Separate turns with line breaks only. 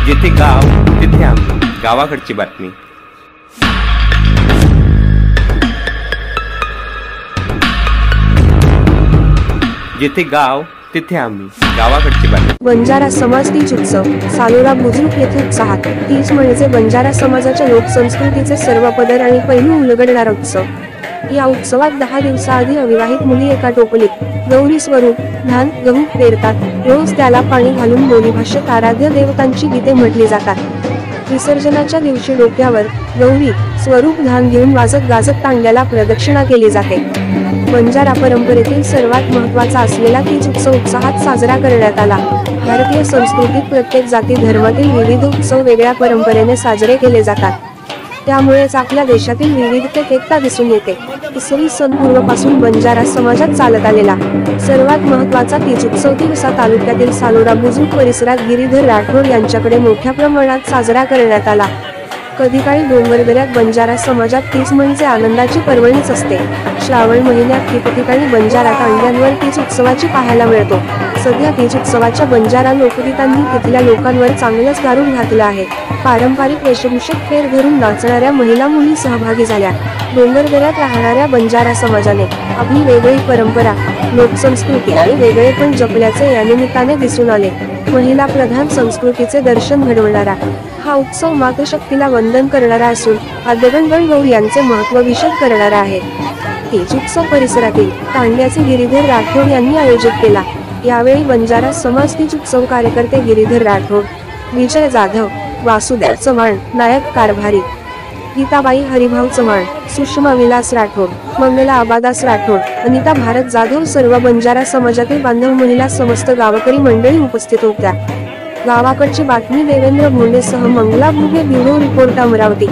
जिथे गाव तिथे आम्ही, गावाकडची बातमी। जिथे गाव तिथे आम्ही, गावाकडची बातमी।
बंजारा समाज तीज उत्सव सालोरा बुद्रुक येथे उत्साहात। तीज म्हणजे बंजारा समाजाच्या लोकसंस्कृतीचे सर्व पदर आणि पैलू उलगडणारा उत्सव। या उत्सवात 10 दिवसाआधी अविवाहित मुली एका टोपलीत गौरी स्वरूप धान गहू पेरतात। रोज त्याला पाणी घालून बोलीभाषेत आराध्य देवतांची गीते म्हटली जातात। विसर्जनाच्या दिवशी डोक्यावर गौरी स्वरूप धान घेऊन वाजत गाजत तांड्याला प्रदक्षिणा केली जाते। बंजारा परंपरेतील सर्वात महत्त्वाचा असलेला तीज उत्सव उत्साहात साजरा करण्यात आला। भारतीय संस्कृतीत प्रत्येक जाती धर्मातील विविध उत्सव वेगळ्या परंपरेने साजरे केले जातात। त्यामुळेच आपल्या देशातील विविधतेत एकता दिसून येते। इसवी सन पूर्वपासून बंजारा समाजात चालत आलेला सर्वात महत्त्वाचा तीज उत्सव तिवसा तालुक्यातील सालोरा बुद्रुक परिसरात गिरीधर राठोड यांच्याकडे मोठ्या प्रमाणात साजरा करण्यात आला। कधी काळी डोंगरदऱ्यात बंजारा समाजात तीज म्हणजे आनंदाची पर्वणीच असते। श्रावण महिन्यात ठिकठिकाणी बंजारा तांड्यांवर तीज उत्सवाची पाहायला मिळतो। सध्या तीज उत्सवाच्या बंजारा लोकगीतांनी तिथल्या लोकांवर चांगलंच गारुड घातलं आहे। पारंपरिक वेशभूषेत फेर धरून नाचणाऱ्या महिला मुली सहभागी झाल्या। डोंगरदऱ्यात राहणाऱ्या बंजारा समाजाने आपली वेगळी परंपरा, लोकसंस्कृती आणि वेगळेपण जपल्याचे या निमित्ताने दिसून आले। महिला प्रधान संस्कृतीचे दर्शन घडवणारा हा उत्सव मातृशक्तीला वंदन करणारा असून आद्यगणगण गौर यांचे महत्त्व विशद करणारा आहे। तीज उत्सव परिसरातील तांड्याचे गिरीधर राठोड यांनी आयोजित केला। यावेळी बंजारा समाज तीज उत्सव कार्यकर्ते गिरीधर राठोड, विजय जाधव, वासुदेव चव्हाण, नायक कारभारी, गीताबाई हरिभाऊ चव्हाण, सुषमा विलास राठोड, मंगला आबादास राठोड, अनिता भारत जाधव सर्व बंजारा समाजातील बांधव महिला समस्त गावकरी मंडळी उपस्थित होत्या। गावाकडची बातमी देवेंद्र भोंडेसह मंगला भुगे, ब्युरो रिपोर्ट अमरावती।